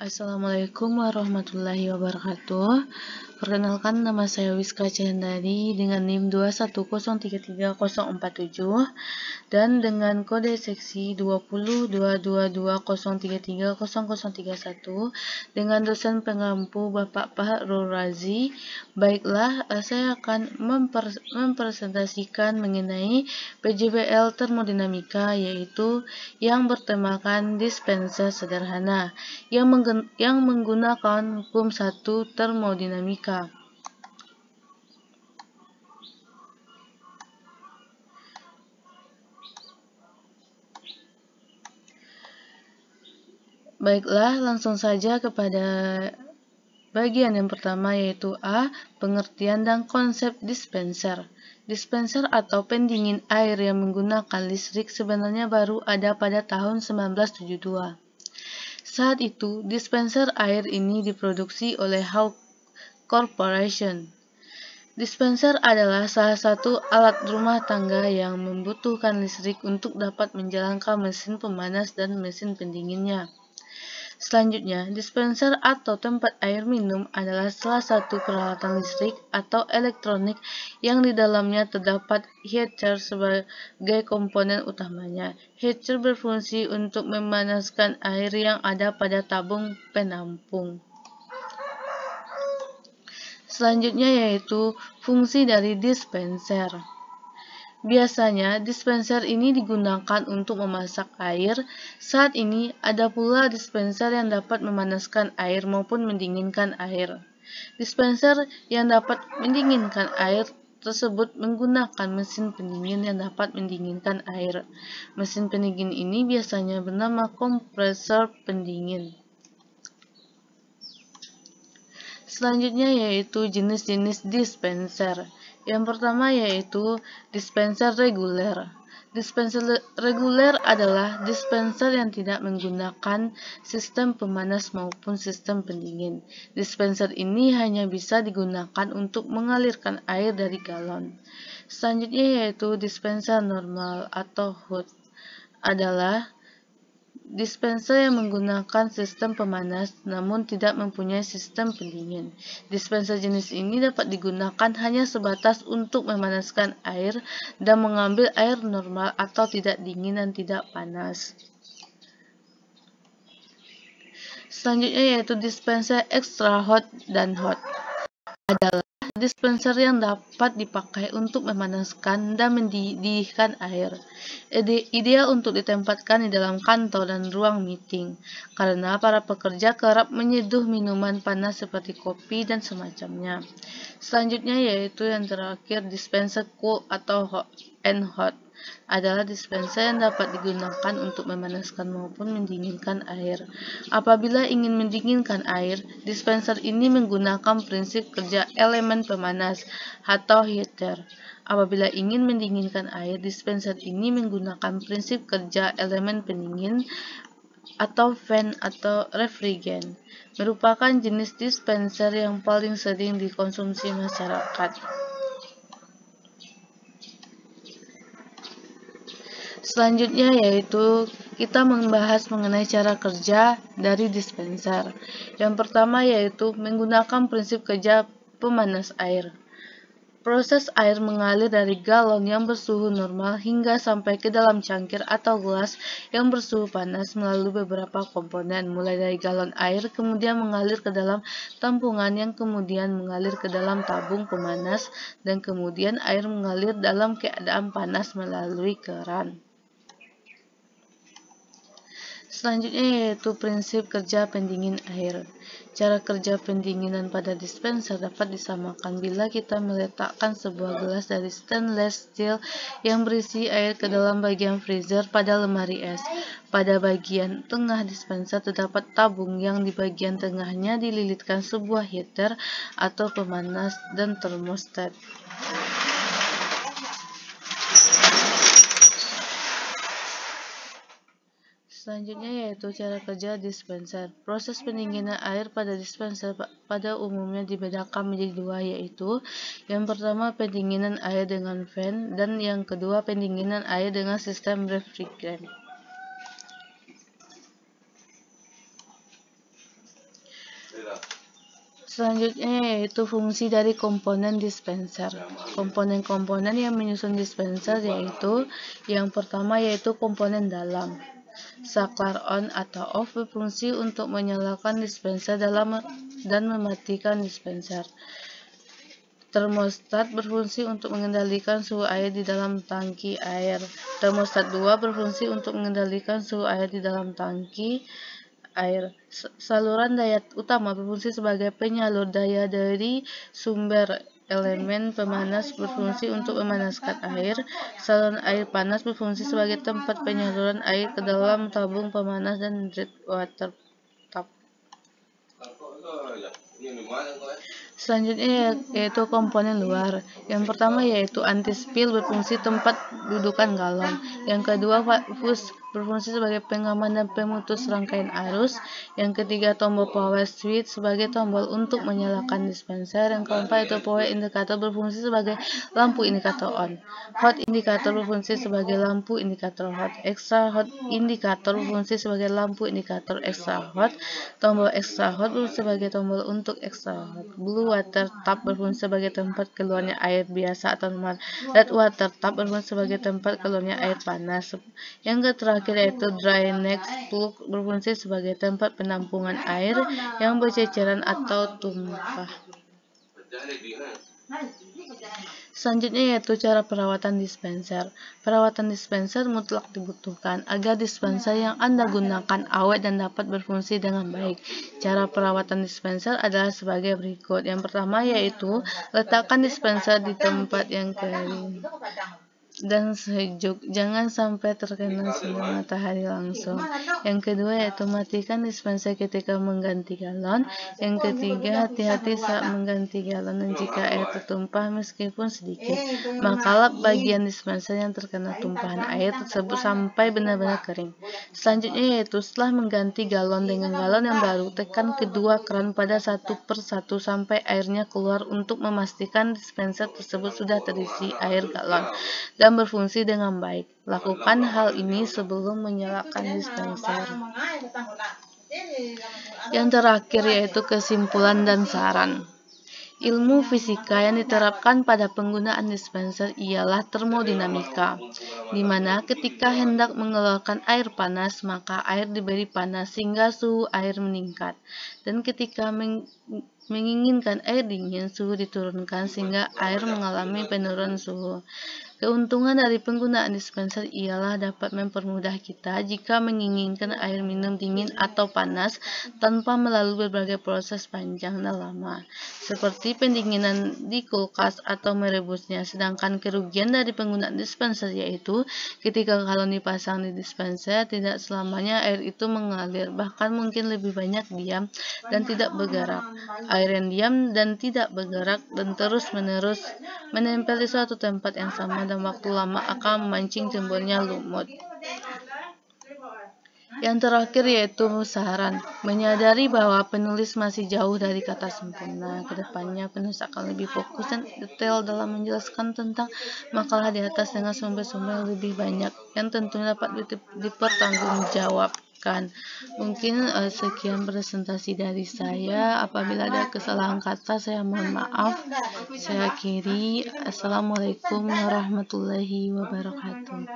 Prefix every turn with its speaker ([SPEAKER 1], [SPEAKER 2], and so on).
[SPEAKER 1] Assalamualaikum warahmatullahi wabarakatuh. Perkenalkan, nama saya Wiska Cahendari dengan NIM 210334047 dan dengan kode seksi 202220330031 dengan dosen pengampu Bapak Fahrul Razi. Baiklah, saya akan mempresentasikan mengenai PJBL termodinamika, yaitu yang bertemakan dispenser sederhana yang menggunakan hukum 1 termodinamika. Baiklah, langsung saja kepada bagian yang pertama, yaitu A. Pengertian dan konsep dispenser. Dispenser atau pendingin air yang menggunakan listrik sebenarnya baru ada pada tahun 1972. Saat itu, dispenser air ini diproduksi oleh Hawk Corporation. Dispenser adalah salah satu alat rumah tangga yang membutuhkan listrik untuk dapat menjalankan mesin pemanas dan mesin pendinginnya. Selanjutnya, dispenser atau tempat air minum adalah salah satu peralatan listrik atau elektronik yang di dalamnya terdapat heater sebagai komponen utamanya. Heater berfungsi untuk memanaskan air yang ada pada tabung penampung. Selanjutnya yaitu fungsi dari dispenser. Biasanya, dispenser ini digunakan untuk memasak air. Saat ini, ada pula dispenser yang dapat memanaskan air maupun mendinginkan air. Dispenser yang dapat mendinginkan air tersebut menggunakan mesin pendingin yang dapat mendinginkan air. Mesin pendingin ini biasanya bernama kompresor pendingin. Selanjutnya yaitu jenis-jenis dispenser. Yang pertama yaitu dispenser reguler. Dispenser reguler adalah dispenser yang tidak menggunakan sistem pemanas maupun sistem pendingin. Dispenser ini hanya bisa digunakan untuk mengalirkan air dari galon. Selanjutnya yaitu dispenser normal atau hood. Adalah dispenser yang menggunakan sistem pemanas namun tidak mempunyai sistem pendingin. Dispenser jenis ini dapat digunakan hanya sebatas untuk memanaskan air dan mengambil air normal atau tidak dingin dan tidak panas. Selanjutnya yaitu dispenser extra hot dan hot. Adalah dispenser yang dapat dipakai untuk memanaskan dan mendidihkan air. Ideal untuk ditempatkan di dalam kantor dan ruang meeting, karena para pekerja kerap menyeduh minuman panas seperti kopi dan semacamnya. Selanjutnya yaitu yang terakhir, dispenser cool atau hot and hot. Adalah dispenser yang dapat digunakan untuk memanaskan maupun mendinginkan air. Apabila ingin mendinginkan air, dispenser ini menggunakan prinsip kerja elemen pemanas atau heater. Apabila ingin mendinginkan air, dispenser ini menggunakan prinsip kerja elemen pendingin atau fan atau refrigerant. Merupakan jenis dispenser yang paling sering dikonsumsi masyarakat. Selanjutnya yaitu kita membahas mengenai cara kerja dari dispenser. Yang pertama yaitu menggunakan prinsip kerja pemanas air. Proses air mengalir dari galon yang bersuhu normal hingga sampai ke dalam cangkir atau gelas yang bersuhu panas melalui beberapa komponen, mulai dari galon air kemudian mengalir ke dalam tampungan yang kemudian mengalir ke dalam tabung pemanas dan kemudian air mengalir dalam keadaan panas melalui keran. Selanjutnya yaitu prinsip kerja pendingin air. Cara kerja pendinginan pada dispenser dapat disamakan bila kita meletakkan sebuah gelas dari stainless steel yang berisi air ke dalam bagian freezer pada lemari es. Pada bagian tengah dispenser terdapat tabung yang di bagian tengahnya dililitkan sebuah heater atau pemanas dan termostat. Selanjutnya yaitu cara kerja dispenser. Proses pendinginan air pada dispenser pada umumnya dibedakan menjadi dua, yaitu yang pertama pendinginan air dengan fan dan yang kedua pendinginan air dengan sistem refrigerant. Selanjutnya yaitu fungsi dari komponen dispenser. Komponen-komponen yang menyusun dispenser yaitu yang pertama yaitu komponen dalam. Saklar on atau off berfungsi untuk menyalakan dispenser dan mematikan dispenser. Termostat berfungsi untuk mengendalikan suhu air di dalam tangki air. Termostat 2 berfungsi untuk mengendalikan suhu air di dalam tangki air. Saluran daya utama berfungsi sebagai penyalur daya dari sumber elemen pemanas berfungsi untuk memanaskan air. Saluran air panas berfungsi sebagai tempat penyaluran air ke dalam tabung pemanas dan jet water tap. Selanjutnya yaitu komponen luar. Yang pertama yaitu anti-spill berfungsi tempat dudukan galon. Yang kedua fuse berfungsi sebagai pengaman dan pemutus rangkaian arus. Yang ketiga tombol power switch sebagai tombol untuk menyalakan dispenser. Yang keempat itu power indikator berfungsi sebagai lampu indikator on. Hot indikator berfungsi sebagai lampu indikator hot. Extra hot indikator berfungsi sebagai lampu indikator extra hot. Tombol extra hot berfungsi sebagai tombol untuk extra hot. Blue water tap berfungsi sebagai tempat keluarnya air biasa atau normal. Red water tap berfungsi sebagai tempat keluarnya air panas. Yang terakhir yaitu dry neck plug berfungsi sebagai tempat penampungan air yang berceceran atau tumpah. Selanjutnya yaitu cara perawatan dispenser. Perawatan dispenser mutlak dibutuhkan agar dispenser yang Anda gunakan awet dan dapat berfungsi dengan baik. Cara perawatan dispenser adalah sebagai berikut. Yang pertama yaitu letakkan dispenser di tempat yang kering dan sejuk, jangan sampai terkena sinar matahari langsung. Yang kedua yaitu matikan dispenser ketika mengganti galon. Yang ketiga, hati-hati saat mengganti galon dan jika air tertumpah meskipun sedikit, maka lap bagian dispenser yang terkena tumpahan air tersebut sampai benar-benar kering. Selanjutnya yaitu setelah mengganti galon dengan galon yang baru, tekan kedua keran pada satu per satu sampai airnya keluar untuk memastikan dispenser tersebut sudah terisi air galon dan berfungsi dengan baik. Lakukan hal ini sebelum menyalakan dispenser. Yang terakhir yaitu kesimpulan dan saran. Ilmu fisika yang diterapkan pada penggunaan dispenser ialah termodinamika, di mana ketika hendak mengeluarkan air panas, maka air diberi panas sehingga suhu air meningkat. Dan ketika menginginkan air dingin, suhu diturunkan sehingga air mengalami penurunan suhu. Keuntungan dari penggunaan dispenser ialah dapat mempermudah kita jika menginginkan air minum dingin atau panas tanpa melalui berbagai proses panjang dan lama, seperti pendinginan di kulkas atau merebusnya. Sedangkan kerugian dari penggunaan dispenser yaitu ketika galon dipasang di dispenser, tidak selamanya air itu mengalir, bahkan mungkin lebih banyak diam dan tidak bergerak. Air yang diam dan tidak bergerak dan terus-menerus menempel di suatu tempat yang sama dan waktu lama akan memancing timbulnya lumut. Yang terakhir yaitu saran, menyadari bahwa penulis masih jauh dari kata sempurna. Kedepannya penulis akan lebih fokus dan detail dalam menjelaskan tentang makalah di atas dengan sumber-sumber yang lebih banyak yang tentunya dapat dipertanggungjawabkan. Mungkin sekian presentasi dari saya. Apabila ada kesalahan kata saya mohon maaf. Saya akhiri. Assalamualaikum warahmatullahi wabarakatuh.